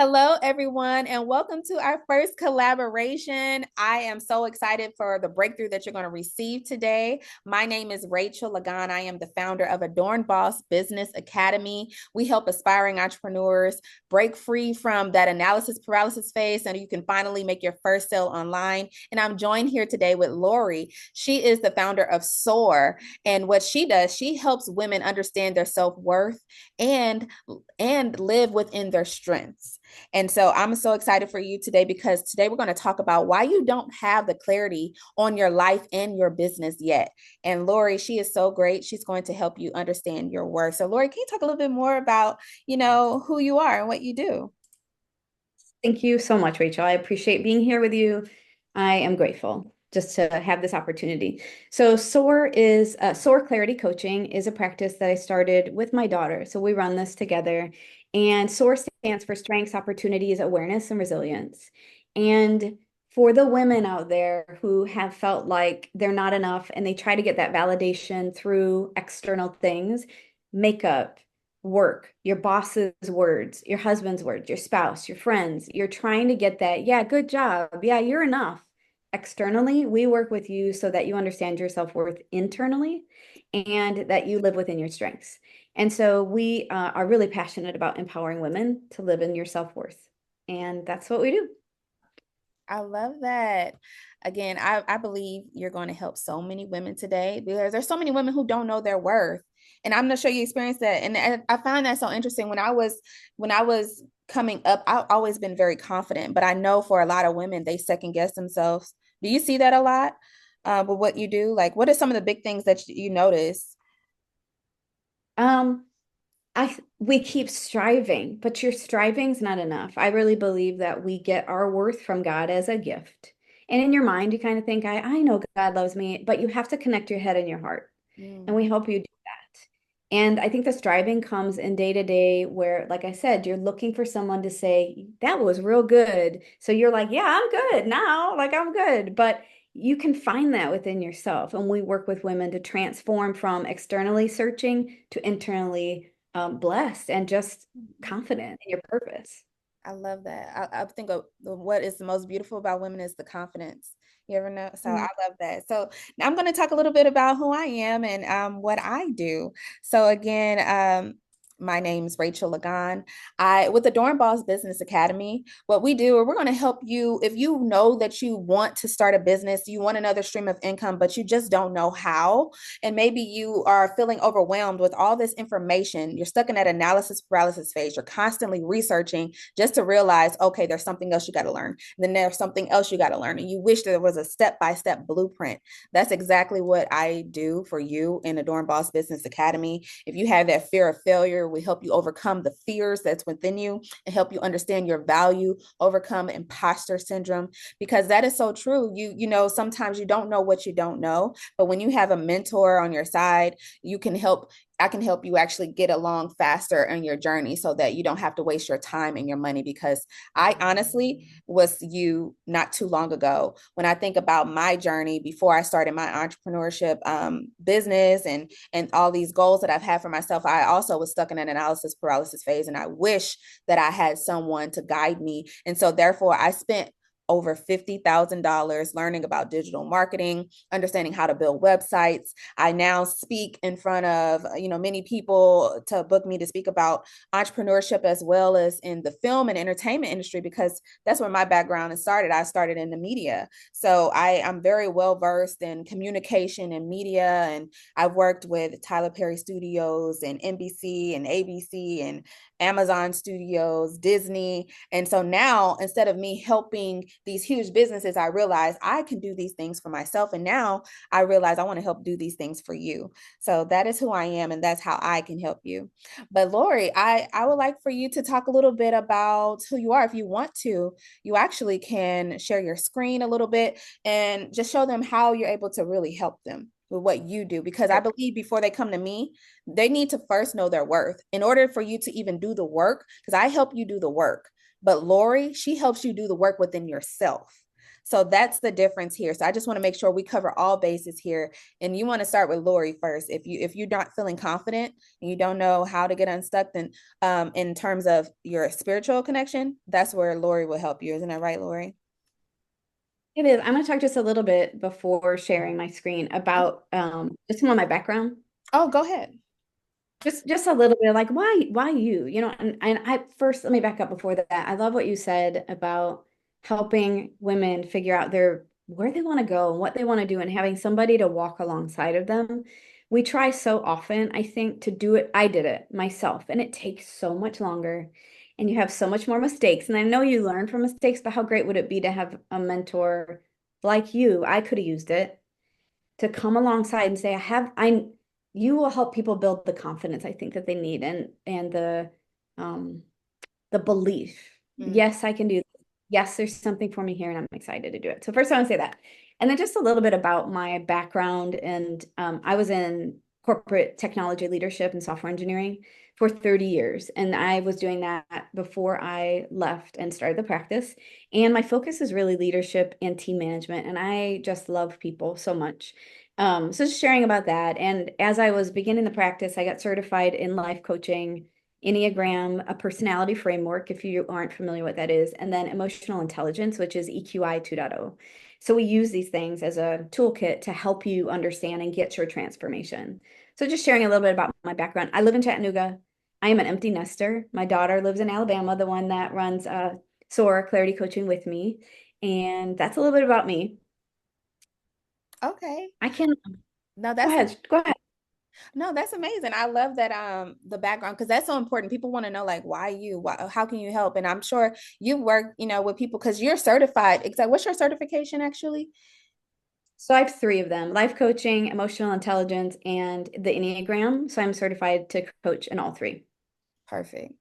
Hello, everyone, and welcome to our first collaboration. I am so excited for the breakthrough that you're going to receive today. My name is Rachel Ligon. I am the founder of Adorn Boss Business Academy. We help aspiring entrepreneurs break free from that analysis paralysis phase, and you can finally make your first sale online. And I'm joined here today with Lori. She is the founder of Soar, and what she does, she helps women understand their self-worth and live within their strengths. And so I'm so excited for you today because today we're going to talk about why you don't have the clarity on your life and your business yet. And Lori, she is so great. She's going to help you understand your work. So Lori, can you talk a little bit more about, who you are and what you do? Thank you so much, Rachel. I appreciate being here with you. I am grateful just to have this opportunity. So Soar Clarity Coaching is a practice that I started with my daughter. So we run this together. And SOAR stands for Strengths, Opportunities, Awareness, and Resilience. And for the women out there who have felt like they're not enough and they try to get that validation through external things, makeup, work, your boss's words, your husband's words, your spouse, your friends, you're trying to get that, yeah, good job. Yeah, you're enough. Externally, we work with you so that you understand your self-worth internally and that you live within your strengths. And so we are really passionate about empowering women to live in your self-worth. And that's what we do. I love that. Again, I believe you're going to help so many women today because there's so many women who don't know their worth. And I'm going to show you experience that. And I find that so interesting. When I was coming up, I've always been very confident, but I know for a lot of women, they second guess themselves. Do you see that a lot with what you do? Like, what are some of the big things that you notice? Um, we keep striving, but your striving's not enough. I really believe that we get our worth from God as a gift. And in your mind, you kind of think, I know God loves me, but you have to connect your head and your heart. And Mm. we help you do that. And I think the striving comes in day to day where, like I said, you're looking for someone to say, that was real good. So you're like, yeah, I'm good now. Like I'm good. But you can find that within yourself. And we work with women to transform from externally searching to internally blessed and just confident in your purpose. I love that. I think what is the most beautiful about women is the confidence. You ever know? So I Mm. love that. So now I'm going to talk a little bit about who I am and what I do. So again, my name is Rachel Ligon. I with the Dorn Boss Business Academy, what we do, we're going to help you if you know that you want to start a business, you want another stream of income, but you just don't know how. And maybe you are feeling overwhelmed with all this information. You're stuck in that analysis paralysis phase. You're constantly researching just to realize, okay, there's something else you got to learn. Then there's something else you got to learn. And you wish there was a step-by-step blueprint. That's exactly what I do for you in Adorn Boss Business Academy. If you have that fear of failure, we help you overcome the fears that's within you and help you understand your value, overcome imposter syndrome, because that is so true. Sometimes you don't know what you don't know, but when you have a mentor on your side, you can help I can help you actually get along faster in your journey so that you don't have to waste your time and your money. Because I honestly was you not too long ago. When I think about my journey before I started my entrepreneurship business and all these goals that I've had for myself, I also was stuck in an analysis paralysis phase. And I wish that I had someone to guide me. And so therefore I spent over $50,000 learning about digital marketing, understanding how to build websites. I now speak in front of, many people to book me to speak about entrepreneurship as well as in the film and entertainment industry, because that's where my background has started. I started in the media. So I'm very well versed in communication and media. And I've worked with Tyler Perry Studios and NBC and ABC and Amazon Studios, Disney. And so now, instead of me helping these huge businesses, I realize I can do these things for myself. And now I realize I want to help do these things for you. So that is who I am, and that's how I can help you. But Lori, I would like for you to talk a little bit about who you are. If you want to, you actually can share your screen a little bit and just show them how you're able to really help them with what you do. Because I believe before they come to me, they need to first know their worth in order for you to even do the work. Because I help you do the work, but Lori, she helps you do the work within yourself. So that's the difference here. So I just want to make sure we cover all bases here. And you want to start with Lori first. If you're not feeling confident and you don't know how to get unstuck, then in terms of your spiritual connection, that's where Lori will help you. Isn't that right, Lori? It is. I'm going to talk just a little bit before sharing my screen about just some of my background. Oh, go ahead. Just a little bit like why you? You know, and I first let me back up before that. I love what you said about helping women figure out their where they want to go and what they want to do and having somebody to walk alongside of them. We try so often, I think, to do it. I did it myself, and it takes so much longer. And you have so much more mistakes. And I know you learn from mistakes, but how great would it be to have a mentor like you? I could have used it to come alongside and say, I you will help people build the confidence I think that they need and um the belief. Mm. Yes, I can do this. Yes, there's something for me here and I'm excited to do it. So first I want to say that. And then just a little bit about my background. And I was in corporate technology leadership and software engineering for 30 years. And I was doing that before I left and started the practice. And my focus is really leadership and team management. And I just love people so much. So just sharing about that. And as I was beginning the practice, I got certified in life coaching, Enneagram, a personality framework, if you aren't familiar what that is, and then emotional intelligence, which is EQI 2.0. So we use these things as a toolkit to help you understand and get your transformation. So just sharing a little bit about my background. I live in Chattanooga. I am an empty nester. My daughter lives in Alabama, the one that runs Soar Clarity Coaching with me. And that's a little bit about me. Okay. I can No, go that's ahead. Go ahead. no, that's amazing. I love that the background because that's so important. People want to know like why you, how can you help? And I'm sure you work, with people because you're certified. Exactly. What's your certification actually? So I have three of them, life coaching, emotional intelligence, and the Enneagram. So I'm certified to coach in all three. Perfect.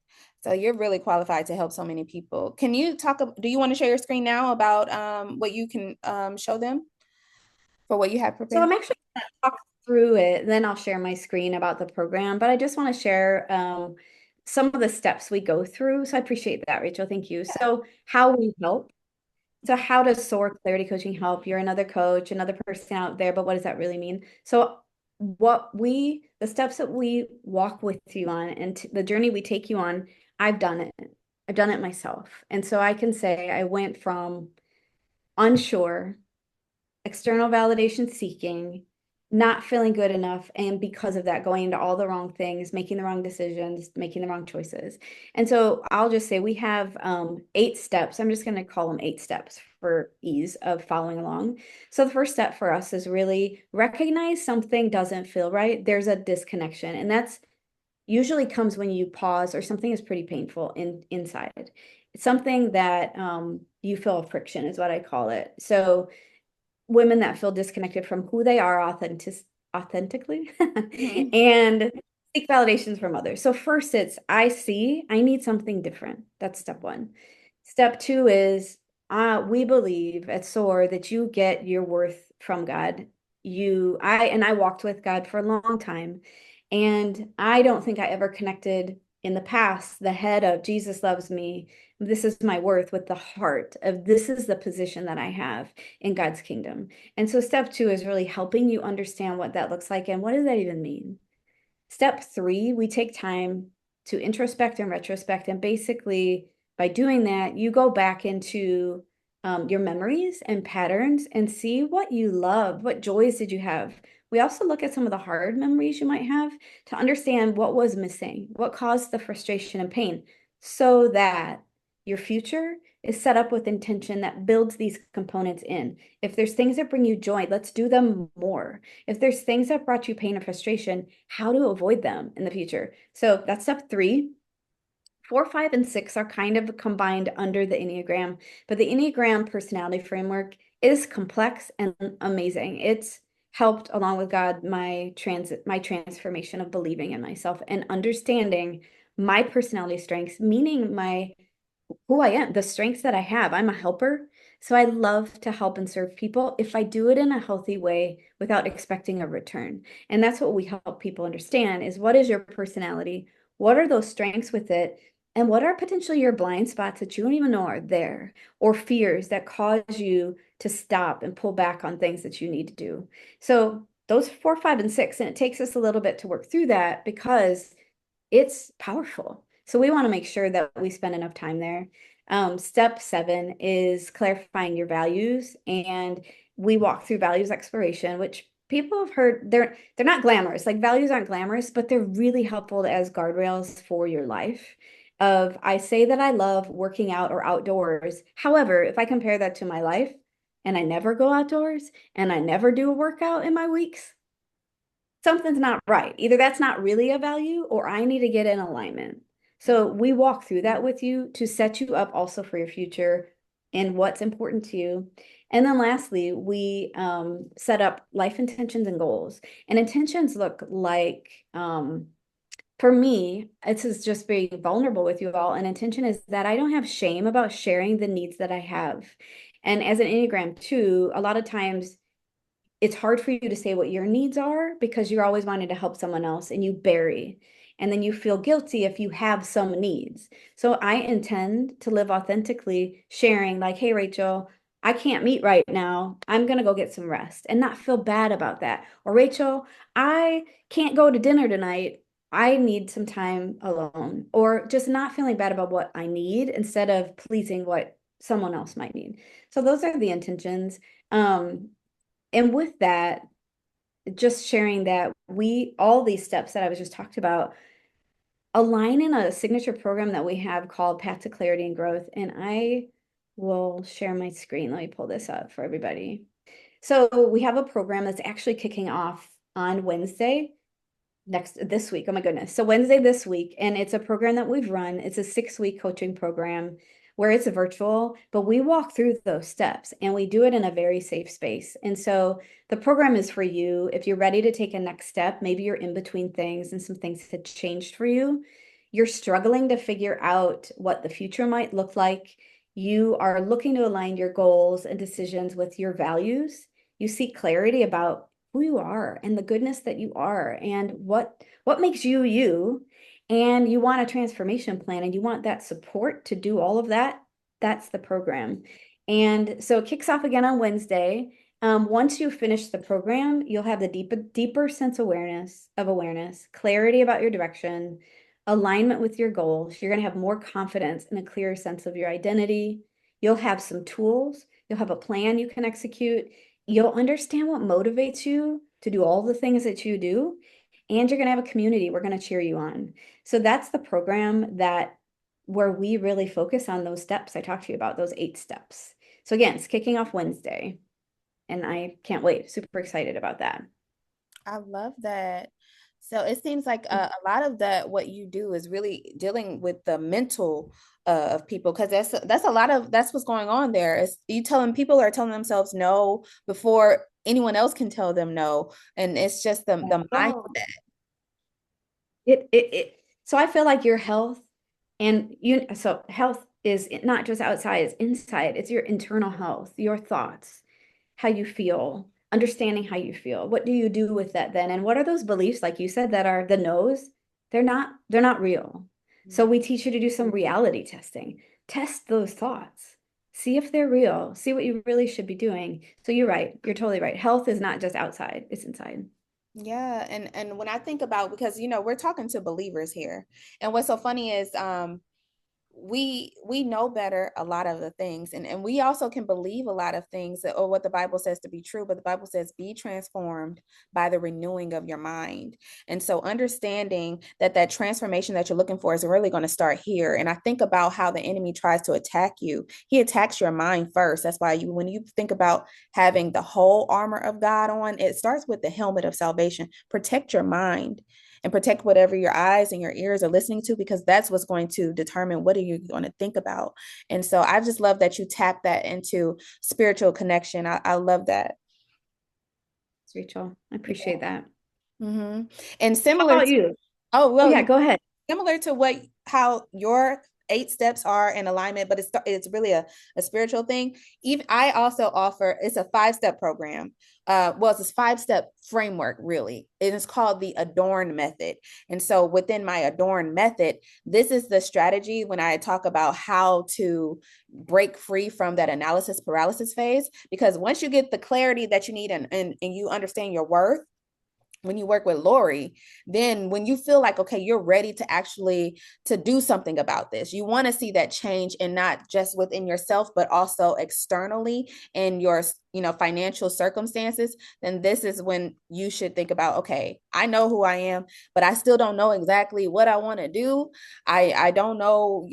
So you're really qualified to help so many people. Can you do you want to share your screen now about what you can show them for what you have So prepared? I'm actually going to talk through it, then I'll share my screen about the program. But I just want to share some of the steps we go through. So I appreciate that, Rachel. Thank you. So how we help. So how does SOAR Clarity Coaching help? You're another coach, another person out there, but what does that really mean? So the steps that we walk with you on and the journey we take you on, I've done it. I've done it myself. And so I can say I went from unsure, external validation seeking, not feeling good enough, and because of that, going into all the wrong things, making the wrong decisions, making the wrong choices. And so I'll just say we have 8 steps. I'm just going to call them 8 steps for ease of following along. So the first step for us is really recognize something doesn't feel right. There's a disconnection, and that's usually comes when you pause or something is pretty painful inside. It's something that you feel a friction is what I call it. So women that feel disconnected from who they are authentically Mhm. and seek validations from others. So first it's I need something different. That's step one. Step two is we believe at SOAR that you get your worth from God. I walked with God for a long time. And I don't think I ever connected in the past the head of Jesus loves me. This is my worth with the heart of this is the position that I have in God's kingdom. And so step two is really helping you understand what that looks like and what does that even mean? Step three, we take time to introspect and retrospect. And basically, by doing that, you go back into your memories and patterns and see what you loved, what joys did you have. We also look at some of the hard memories you might have to understand what was missing, what caused the frustration and pain, so that your future is set up with intention that builds these components in. If there's things that bring you joy, let's do them more. If there's things that brought you pain or frustration, how to avoid them in the future. So that's step three. 4, 5, and 6 are kind of combined under the Enneagram, but the Enneagram personality framework is complex and amazing. It's helped, along with God, my transformation of believing in myself and understanding my personality strengths, meaning my who I am, the strengths that I have. I'm a helper. So I love to help and serve people if I do it in a healthy way without expecting a return. And that's what we help people understand is what is your personality? What are those strengths with it? And what are potentially your blind spots that you don't even know are there, or fears that cause you to stop and pull back on things that you need to do? So those 4, 5, and 6, and it takes us a little bit to work through that because it's powerful. So we want to make sure that we spend enough time there. Step 7 is clarifying your values, and we walk through values exploration, which people have heard they're not glamorous. Like values aren't glamorous, but they're really helpful as guardrails for your life. Of I say that I love working out or outdoors. However, if I compare that to my life and I never go outdoors and I never do a workout in my weeks, something's not right. Either that's not really a value or I need to get in alignment. So we walk through that with you to set you up also for your future and what's important to you. And then lastly, we set up life intentions and goals. And intentions look like, for me, this is just being vulnerable with you all. An intention is that I don't have shame about sharing the needs that I have. And as an Enneagram 2, a lot of times it's hard for you to say what your needs are because you're always wanting to help someone else and you bury. And then you feel guilty if you have some needs. So I intend to live authentically, sharing, like, hey, Rachel, I can't meet right now. I'm going to go get some rest and not feel bad about that. Or, Rachel, I can't go to dinner tonight. I need some time alone. Or just not feeling bad about what I need instead of pleasing what someone else might need. So those are the intentions. And with that, just sharing that all these steps that I was just talked about align in a signature program that we have called Path to Clarity and Growth. And I will share my screen. Let me pull this up for everybody. So we have a program that's actually kicking off on Wednesday this week. Oh my goodness. So Wednesday this week, and it's a program that we've run. It's a 6-week coaching program where it's virtual, but we walk through those steps and we do it in a very safe space. And so the program is for you if you're ready to take a next step. Maybe you're in between things and some things had changed for you. You're struggling to figure out what the future might look like. You are looking to align your goals and decisions with your values. You seek clarity about who you are and the goodness that you are and what makes you you, and you want a transformation plan and you want that support to do all of that. That's the program. And so it kicks off again on Wednesday. Once you finish the program, you'll have the deeper sense of awareness, clarity about your direction, alignment with your goals. You're going to have more confidence and a clearer sense of your identity. You'll have some tools. You'll have a plan you can execute. You'll understand what motivates you to do all the things that you do. And you're going to have a community. We're going to cheer you on. So that's the program where we really focus on those steps I talked to you about, those 8 steps. So again, it's kicking off Wednesday. And I can't wait. Super excited about that. I love that. So it seems like a lot of what you do is really dealing with the mental of people, because that's a lot of that's what's going on there. Is you telling people are telling themselves no before anyone else can tell them no, and it's just the Oh. mindset. So I feel like your health so health is not just outside, it's inside. It's your internal health, your thoughts, how you feel, understanding how you feel. What do you do with that then? And what are those beliefs, like you said, that are the no's? They're not real. So we teach you to do some reality testing. Test those thoughts. See if they're real. See what you really should be doing. So you're right. You're totally right. Health is not just outside, it's inside. Yeah, and when I think about, because we're talking to believers here, and what's so funny is we know better a lot of the things, and we also can believe a lot of things or what the Bible says to be true, but the Bible says be transformed by the renewing of your mind. And so understanding that transformation that you're looking for is really going to start here. And I think about how the enemy tries to attack you. He attacks your mind first. That's why when you think about having the whole armor of God on, it starts with the helmet of salvation. Protect your mind and protect whatever your eyes and your ears are listening to, because that's what's going to determine what are you going to think about. And so I just love that you tap that into spiritual connection. I love that. Rachel, I appreciate that. Mm-hmm. And How similar about to, you? oh Oh well, yeah, go ahead. similar to how your 8 steps are in alignment, but it's really a spiritual thing. Even I also offer, it's a 5-step program. Well, it's a 5-step framework, really. It is called the Adorn method. And so within my Adorn method, this is the strategy when I talk about how to break free from that analysis paralysis phase. Because once you get the clarity that you need and you understand your worth, when you work with Lori, then when you feel like, okay, you're ready to actually to do something about this, you want to see that change, and not just within yourself, but also externally in your, financial circumstances, then this is when you should think about, okay, I know who I am, but I still don't know exactly what I want to do. I don't know,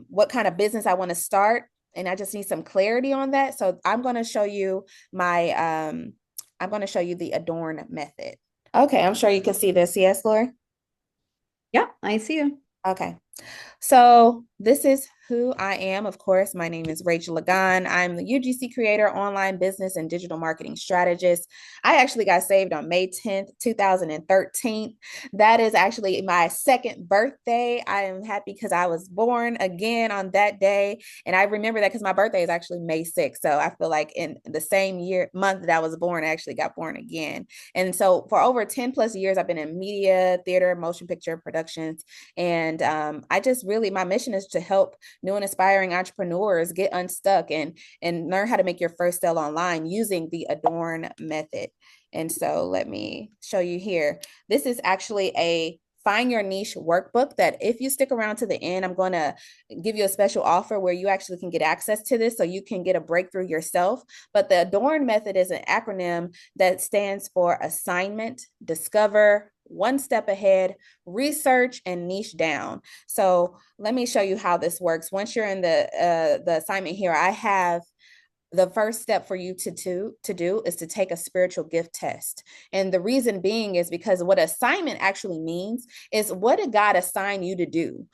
what kind of business I want to start. And I just need some clarity on that. So I'm going to show you I'm going to show you the Adorn method. Okay, I'm sure you can see this. Yes, Lori? Yeah, I see you. Okay. So this is who I am. Of course, my name is Rachel Ligon. I'm the UGC creator, online business and digital marketing strategist. I actually got saved on May 10th, 2013. That is actually my second birthday. I am happy because I was born again on that day. And I remember that because my birthday is actually May 6th. So I feel like in the same month that I was born, I actually got born again. And so for over 10 plus years, I've been in media, theater, motion picture productions. And I just really, my mission is to help new and aspiring entrepreneurs get unstuck and learn how to make your first sale online using the Adorn method. And so let me show you here. This is actually a find your niche workbook that if you stick around to the end, I'm going to give you a special offer where you actually can get access to this so you can get a breakthrough yourself. But the Adorn method is an acronym that stands for assignment, discover, one step ahead, research, and niche down. So let me show you how this works. Once you're in the assignment here, I have the first step for you to do is to take a spiritual gift test. And the reason being is because what assignment actually means is, what did God assign you to do?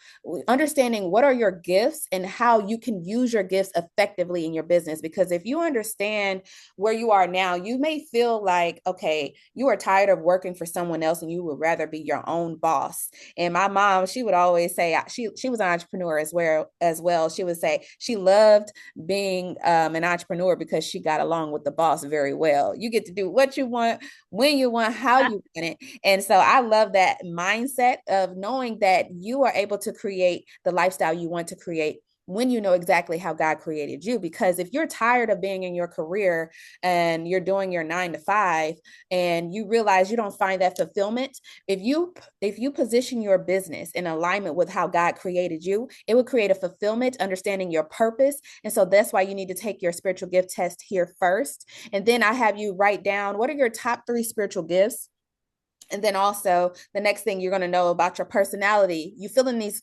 Understanding what are your gifts and how you can use your gifts effectively in your business. Because if you understand where you are now, you may feel like, okay, you are tired of working for someone else and you would rather be your own boss. And my mom, she would always say, she was an entrepreneur as well. She would say she loved being an entrepreneur because she got along with the boss very well. You get to do what you want, when you want, how you want it. And so I love that mindset of knowing that you are able to create the lifestyle you want to create when you know exactly how God created you. Because if you're tired of being in your career and you're doing your 9 to 5 and you realize you don't find that fulfillment, if you position your business in alignment with how God created you, it will create a fulfillment, understanding your purpose. And so that's why you need to take your spiritual gift test here first. And then I have you write down, what are your top 3 spiritual gifts? And then also the next thing you're going to know about your personality. You fill in these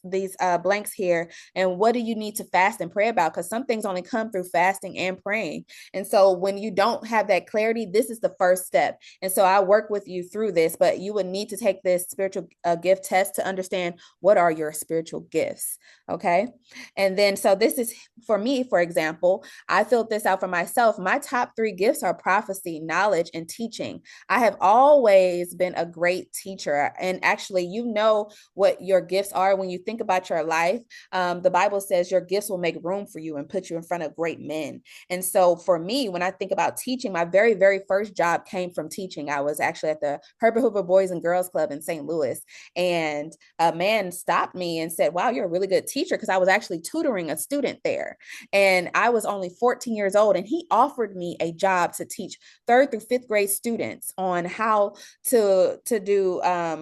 blanks here, and what do you need to fast and pray about? Because some things only come through fasting and praying. And so when you don't have that clarity, this is the first step. And so I work with you through this, but you would need to take this spiritual gift test to understand what are your spiritual gifts. Okay. And then so this is for me, for example, I filled this out for myself. My top 3 gifts are prophecy, knowledge, and teaching. I have always been a great teacher. And actually, you know what your gifts are when you think about your life. The Bible says your gifts will make room for you and put you in front of great men. And so for me, when I think about teaching, my very, very first job came from teaching. I was actually at the Herbert Hoover Boys and Girls Club in St. Louis. And a man stopped me and said, wow, you're a really good teacher, because I was actually tutoring a student there. And I was only 14 years old. And he offered me a job to teach 3rd through 5th grade students on how to do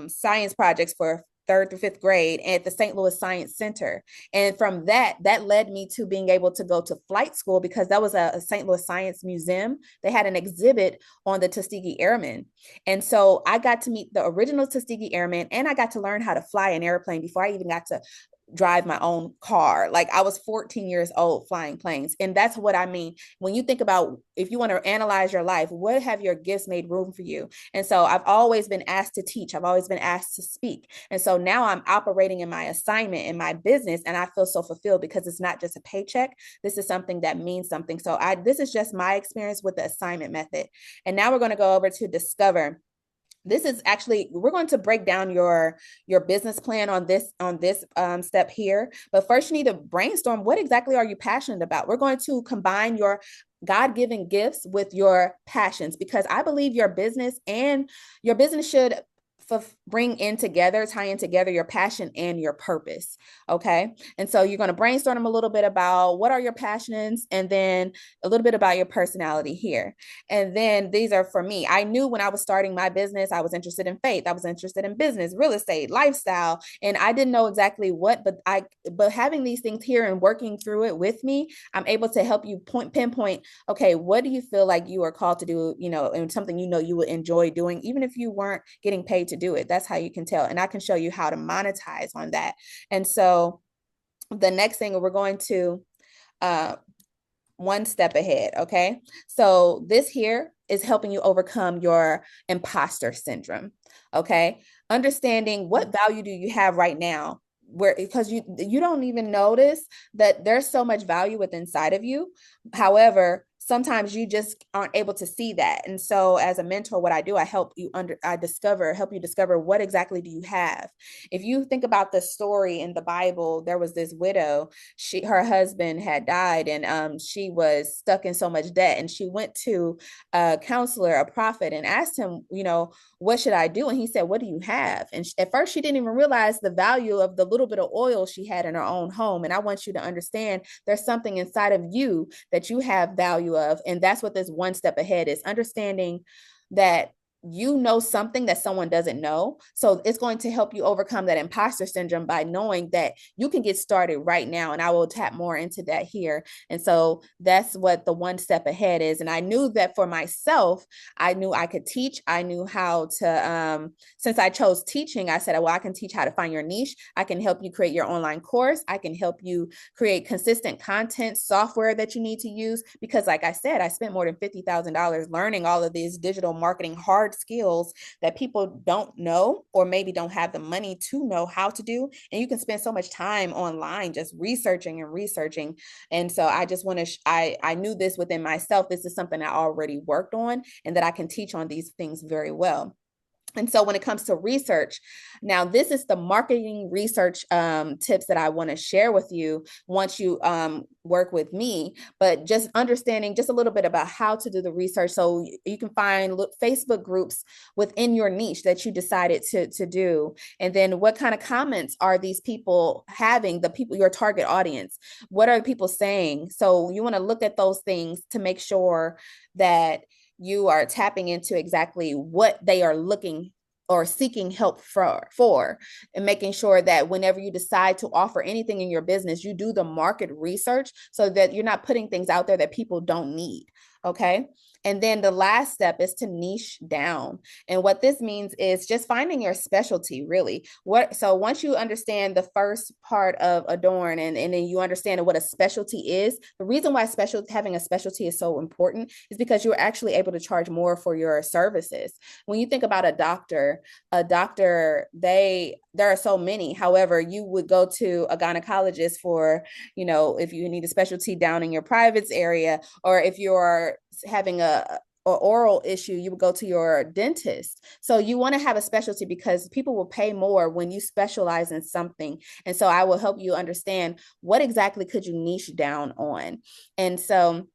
science projects for 3rd through 5th grade at the St. Louis Science Center. And from that led me to being able to go to flight school, because that was a St. Louis Science Museum. They had an exhibit on the Tuskegee Airmen. And so I got to meet the original Tuskegee Airmen, and I got to learn how to fly an airplane before I even got to drive my own car. Like, I was 14 years old flying planes. And that's what I mean. When you think about, if you want to analyze your life, what have your gifts made room for you? And so I've always been asked to teach. I've always been asked to speak. And so now I'm operating in my assignment in my business, and I feel so fulfilled because it's not just a paycheck. This is something that means something. So this is just my experience with the assignment method. And now we're going to go over to discover. This is actually, we're going to break down your business plan on this step here. But first, you need to brainstorm, what exactly are you passionate about? We're going to combine your God-given gifts with your passions, because I believe your business should bring in together, tie in together your passion and your purpose. Okay. And so you're going to brainstorm a little bit about what are your passions, and then a little bit about your personality here. And then these are for me. I knew when I was starting my business, I was interested in faith. I was interested in business, real estate, lifestyle, and I didn't know exactly what, but having these things here and working through it with me, I'm able to help you pinpoint, okay, what do you feel like you are called to do, and something you would enjoy doing, even if you weren't getting paid to do it. That's how you can tell. And I can show you how to monetize on that. And so the next thing, we're going to uh, one step ahead. Okay. So this here is helping you overcome your imposter syndrome. Okay. Understanding what value do you have right now, where, because you don't even notice that there's so much value within inside of you. However, sometimes you just aren't able to see that. And so as a mentor, what I do, help you discover what exactly do you have. If you think about the story in the Bible, there was this widow. Her husband had died, and she was stuck in so much debt, and she went to a counselor, a prophet, and asked him, what should I do? And he said, what do you have? And at first she didn't even realize the value of the little bit of oil she had in her own home. And I want you to understand, there's something inside of you that you have value of. And that's what this one step ahead is, understanding that you know something that someone doesn't know. So it's going to help you overcome that imposter syndrome by knowing that you can get started right now. And I will tap more into that here. And so that's what the one step ahead is. And I knew that for myself, I knew I could teach. I knew how to, since I chose teaching, I said, well, I can teach how to find your niche. I can help you create your online course. I can help you create consistent content software that you need to use. Because like I said, I spent more than $50,000 learning all of these digital marketing hard skills that people don't know, or maybe don't have the money to know how to do. And you can spend so much time online just researching and researching. And so I just want to, I knew this within myself. This is something I already worked on, and that I can teach on these things very well. And so when it comes to research, now this is the marketing research tips that I want to share with you once you work with me, but just understanding just a little bit about how to do the research. So you can find Facebook groups within your niche that you decided to do. And then what kind of comments are these people having, the people, your target audience? What are people saying? So you want to look at those things to make sure that you are tapping into exactly what they are looking or seeking help for, and making sure that whenever you decide to offer anything in your business, you do the market research so that you're not putting things out there that people don't need. Okay. And then the last step is to niche down. And what this means is just finding your specialty, really. So once you understand the first part of Adorn, and then you understand what a specialty is, the reason why having a specialty is so important is because you're actually able to charge more for your services. When you think about a doctor, there are so many. However, you would go to a gynecologist for, if you need a specialty down in your privates area, or if you're having a oral issue, you would go to your dentist. So you want to have a specialty because people will pay more when you specialize in something. And so I will help you understand what exactly could you niche down on. And so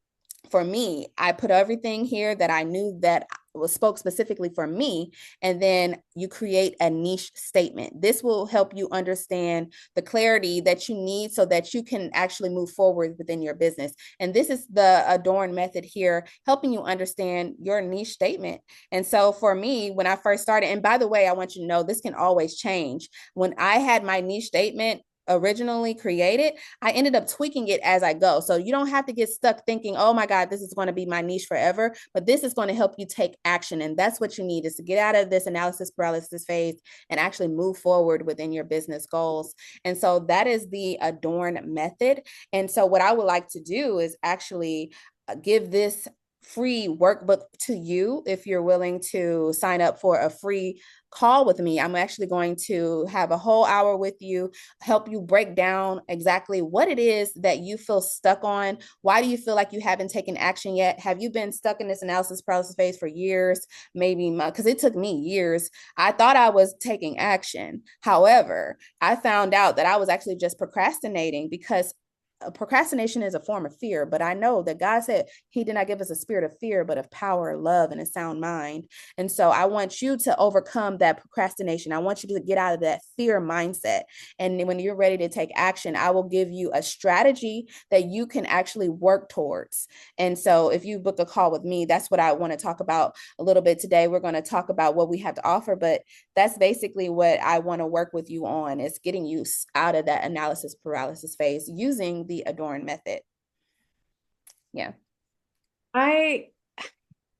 for me, I put everything here that I knew that spoke specifically for me, and then you create a niche statement. This will help you understand the clarity that you need so that you can actually move forward within your business. And this is the Adorn method here, helping you understand your niche statement. And so for me, when I first started, and by the way, I want you to know this can always change. When I had my niche statement originally created, I ended up tweaking it as I go. So you don't have to get stuck thinking, oh my God, this is going to be my niche forever, but this is going to help you take action. And that's what you need, is to get out of this analysis paralysis phase and actually move forward within your business goals. And so that is the Adorn method. And so what I would like to do is actually give this free workbook to you if you're willing to sign up for a free call with me, I'm actually going to have a whole hour with you, help you break down exactly what it is that you feel stuck on. Why do you feel like you haven't taken action yet? Have you been stuck in this analysis paralysis phase for years? Maybe because it took me years. I thought I was taking action. However, I found out that I was actually just procrastinating because procrastination is a form of fear, but I know that God said he did not give us a spirit of fear, but of power, love, and a sound mind. And so I want you to overcome that procrastination. I want you to get out of that fear mindset. And when you're ready to take action, I will give you a strategy that you can actually work towards. And so if you book a call with me, that's what I want to talk about a little bit today. We're going to talk about what we have to offer, but that's basically what I want to work with you on, is getting you out of that analysis paralysis phase using the Adorn method. Yeah. I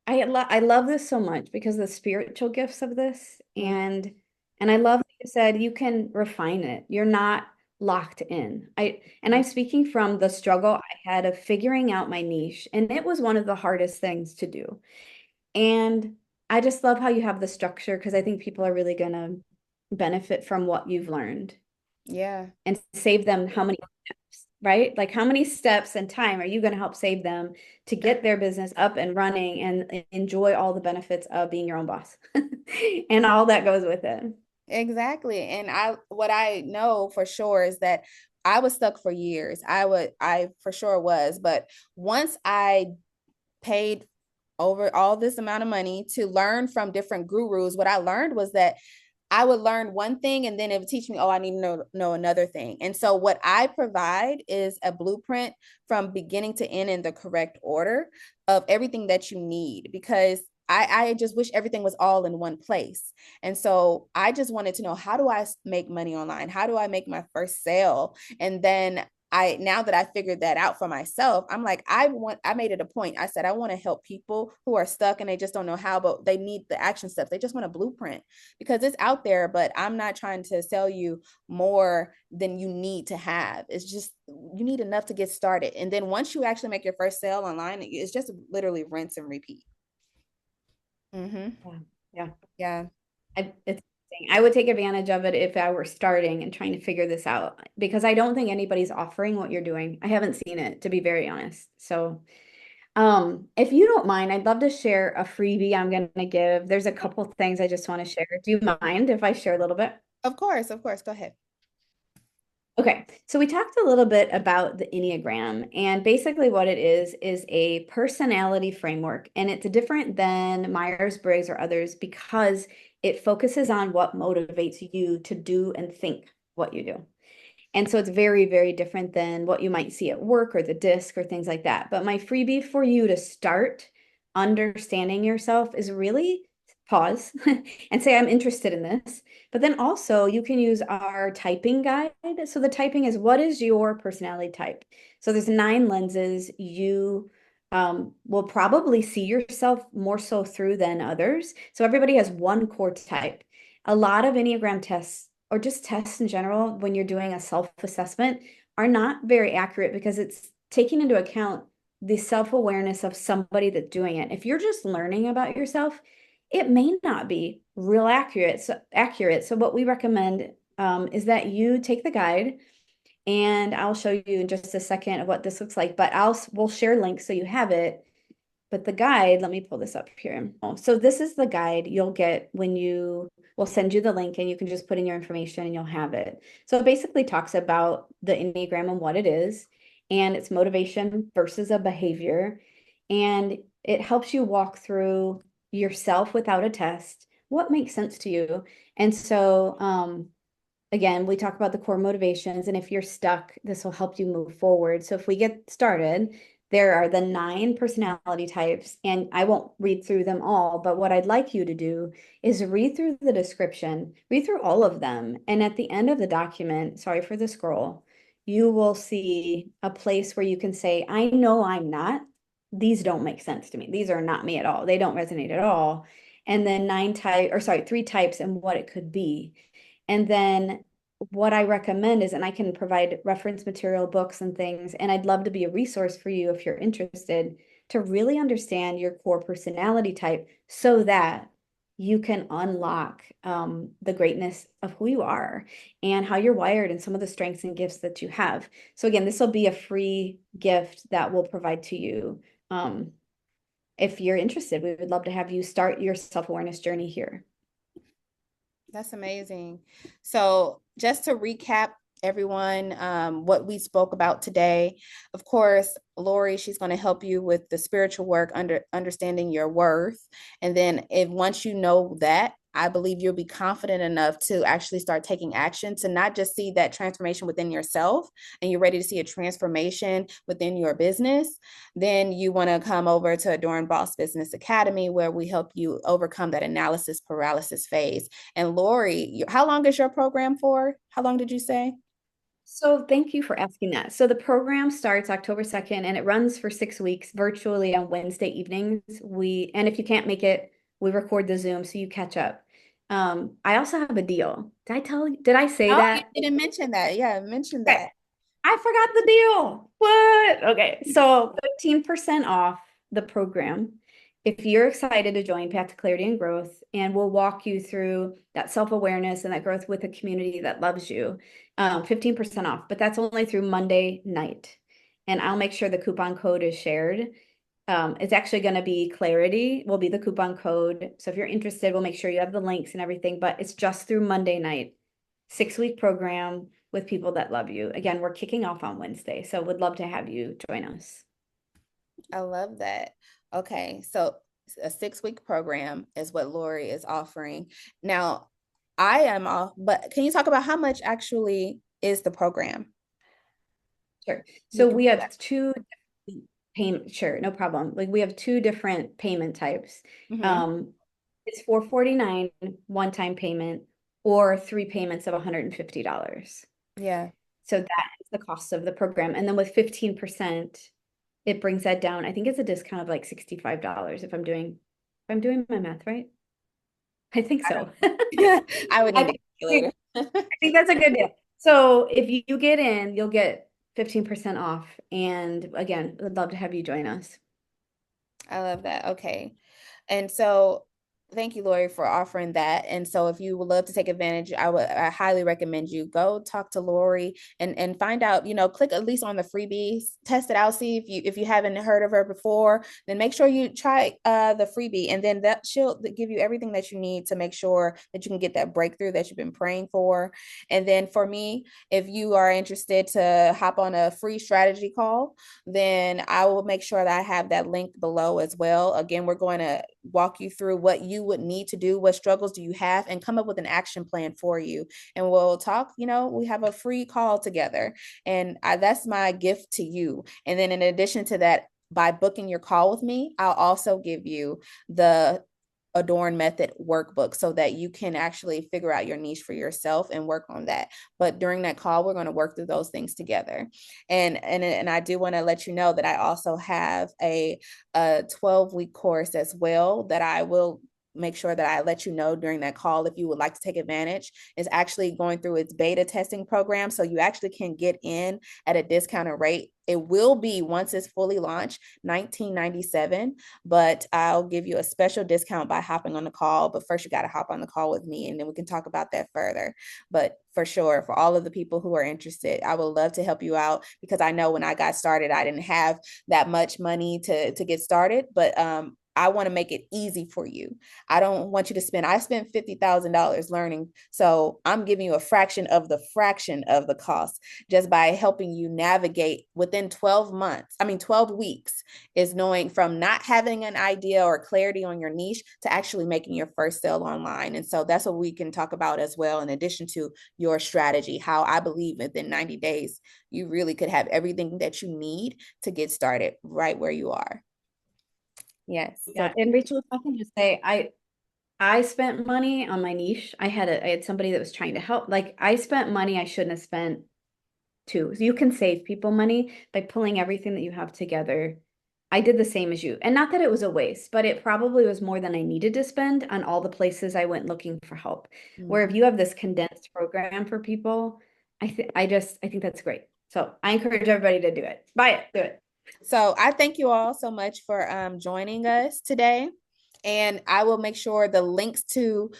I love this so much because the spiritual gifts of this, Mm, and I love that you said you can refine it. You're not locked in. I'm speaking from the struggle I had of figuring out my niche, and it was one of the hardest things to do. And I just love how you have the structure because I think people are really gonna benefit from what you've learned yeah. and save them how many steps, right? Like how many steps and time are you going to help save them to get their business up and running and enjoy all the benefits of being your own boss and all that goes with it. Exactly. And what I know for sure is that I was stuck for years. I for sure was. But once I paid over all this amount of money to learn from different gurus, what I learned was that I would learn one thing and then it would teach me, oh, I need to know another thing. And so what I provide is a blueprint from beginning to end in the correct order of everything that you need, because I just wish everything was all in one place. And so I just wanted to know, how do I make money online? How do I make my first sale? And then now that I figured that out for myself, I'm like, I made it a point. I said, I want to help people who are stuck and they just don't know how, but they need the action steps. They just want a blueprint because it's out there, but I'm not trying to sell you more than you need to have. It's just, you need enough to get started. And then once you actually make your first sale online, it's just literally rinse and repeat. Mm-hmm. Yeah. Yeah. Yeah. It's I would take advantage of it if I were starting and trying to figure this out because I don't think anybody's offering what you're doing. I haven't seen it, to be very honest. So, if you don't mind, I'd love to share a freebie I'm going to give. There's a couple things I just want to share. Do you mind if I share a little bit? Of course. Of course. Go ahead. Okay, so we talked a little bit about the Enneagram, and basically what it is a personality framework, and it's different than Myers-Briggs or others because it focuses on what motivates you to do and think what you do. And so it's very, very different than what you might see at work or the disc or things like that. But my freebie for you to start understanding yourself is really pause and say, I'm interested in this. But then also you can use our typing guide. So the typing is what is your personality type? So there's 9 lenses you will probably see yourself more so through than others. So everybody has one core type. A lot of Enneagram tests or just tests in general, when you're doing a self-assessment, are not very accurate because it's taking into account the self-awareness of somebody that's doing it. If you're just learning about yourself, it may not be real accurate. So what we recommend is that you take the guide, and I'll show you in just a second of what this looks like. But we'll share links so you have it. But the guide, let me pull this up here. Oh, so this is the guide you'll get when we'll send you the link and you can just put in your information and you'll have it. So it basically talks about the Enneagram and what it is and its motivation versus a behavior. And it helps you walk through yourself without a test. What makes sense to you? And so, again, we talk about the core motivations, and if you're stuck, this will help you move forward. So if we get started, there are the 9 personality types, and I won't read through them all, but what I'd like you to do is read through the description, read through all of them, and at the end of the document, sorry for the scroll, you will see a place where you can say, I know I'm not. These don't make sense to me. These are not me at all. They don't resonate at all. And then 3 types and what it could be. And then what I recommend is, and I can provide reference material, books, and things, and I'd love to be a resource for you if you're interested to really understand your core personality type so that you can unlock the greatness of who you are and how you're wired and some of the strengths and gifts that you have. So again, this will be a free gift that we'll provide to you. If you're interested, we would love to have you start your self-awareness journey here. That's amazing. So, just to recap, everyone, what we spoke about today, of course, Lori, she's going to help you with the spiritual work, understanding your worth. And then, if once you know that, I believe you'll be confident enough to actually start taking action to not just see that transformation within yourself and you're ready to see a transformation within your business. Then you want to come over to Adorn Boss Business Academy, where we help you overcome that analysis paralysis phase. And Lori, how long is your program for? How long did you say? So thank you for asking that. So the program starts October 2nd and it runs for 6 weeks virtually on Wednesday evenings. And if you can't make it, we record the Zoom so you catch up. I also have a deal. Did I say Oh, you that? didn't mention that. Yeah, mention Okay. that. I forgot the deal. What? Okay. So 15% off the program. If you're excited to join Path to Clarity and Growth, and we'll walk you through that self-awareness and that growth with a community that loves you, 15% off, but that's only through Monday night. And I'll make sure the coupon code is shared. It's actually going to be Clarity, will be the coupon code. So if you're interested, we'll make sure you have the links and everything, but it's just through Monday night. 6-week program with people that love you. Again, we're kicking off on Wednesday, so would love to have you join us. I love that. Okay, so a 6 week program is what Lori is offering. Now, I am off, but can you talk about how much actually is the program? Sure. You So can we do have that. two payment, sure, no problem. Like we have two different payment types. Mm-hmm. Um, it's 449 one-time payment or 3 payments of $150. Yeah. So that is the cost of the program. And then with 15%, it brings that down. I think it's a discount of like $65 if I'm doing my math right. I think I so. don't I would I need a think, calculator. I think that's a good deal. So if you get in, you'll get 15% off. And again, I'd love to have you join us. I love that. Okay. And so thank you, Lori, for offering that. And so if you would love to take advantage, I highly recommend you go talk to Lori and find out, click at least on the freebies, test it out, see if you haven't heard of her before, then make sure you try the freebie. And then that she'll give you everything that you need to make sure that you can get that breakthrough that you've been praying for. And then for me, if you are interested to hop on a free strategy call, then I will make sure that I have that link below as well. Again, we're going to walk you through what you would need to do, what struggles do you have, and come up with an action plan for you. And we'll talk, we have a free call together. And that's my gift to you. And then in addition to that, by booking your call with me, I'll also give you the A.D.O.R.N method workbook so that you can actually figure out your niche for yourself and work on that. But during that call, we're going to work through those things together. And I do want to let you know that I also have a 12-week course as well that I will make sure that I let you know during that call if you would like to take advantage. It's actually going through its beta testing program, so you actually can get in at a discounted rate. It will be, once it's fully launched, $19.97, but I'll give you a special discount by hopping on the call. But first, you got to hop on the call with me, and then we can talk about that further. But for sure, for all of the people who are interested, I would love to help you out, because I know when I got started, I didn't have that much money to get started, but I want to make it easy for you. I don't want you to spend, I spent $50,000 learning. So I'm giving you a fraction of the cost just by helping you navigate within 12 months. I mean, 12 weeks is knowing from not having an idea or clarity on your niche to actually making your first sale online. And so that's what we can talk about as well, in addition to your strategy, how I believe within 90 days, you really could have everything that you need to get started right where you are. Yes. Yeah, So and Rachel, if I can just say, I spent money on my niche. I had somebody that was trying to help. Like I spent money I shouldn't have spent too. So you can save people money by pulling everything that you have together. I did the same as you. And not that it was a waste, but it probably was more than I needed to spend on all the places I went looking for help. Where if mhm. you have this condensed program for people, I think that's great. So I encourage everybody to do it. Buy it, do it. So I thank you all so much for joining us today. And I will make sure the links to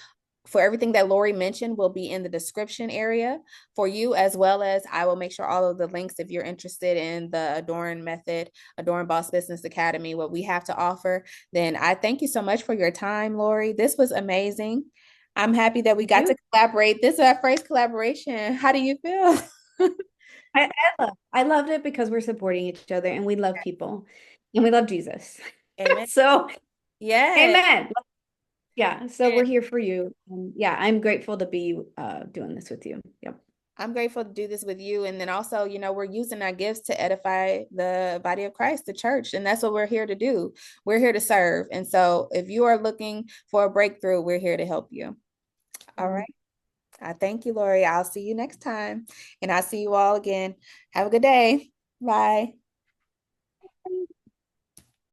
for everything that Lori mentioned will be in the description area for you, as well as I will make sure all of the links, if you're interested in the Adorn method, Adorn Boss Business Academy, what we have to offer, then I thank you so much for your time, Lori. This was amazing. I'm happy that we Thank got you. to collaborate. This is our first collaboration. How do you feel? I loved it because we're supporting each other and we love people and we love Jesus. Amen. So, Yes. amen. Yeah, so we're here for you. Yeah, I'm grateful to be doing this with you. Yep. I'm grateful to do this with you. And then also, we're using our gifts to edify the body of Christ, the church. And that's what we're here to do. We're here to serve. And so if you are looking for a breakthrough, we're here to help you. All right. I thank you, Lori. I'll see you next time. And I'll see you all again. Have a good day. Bye.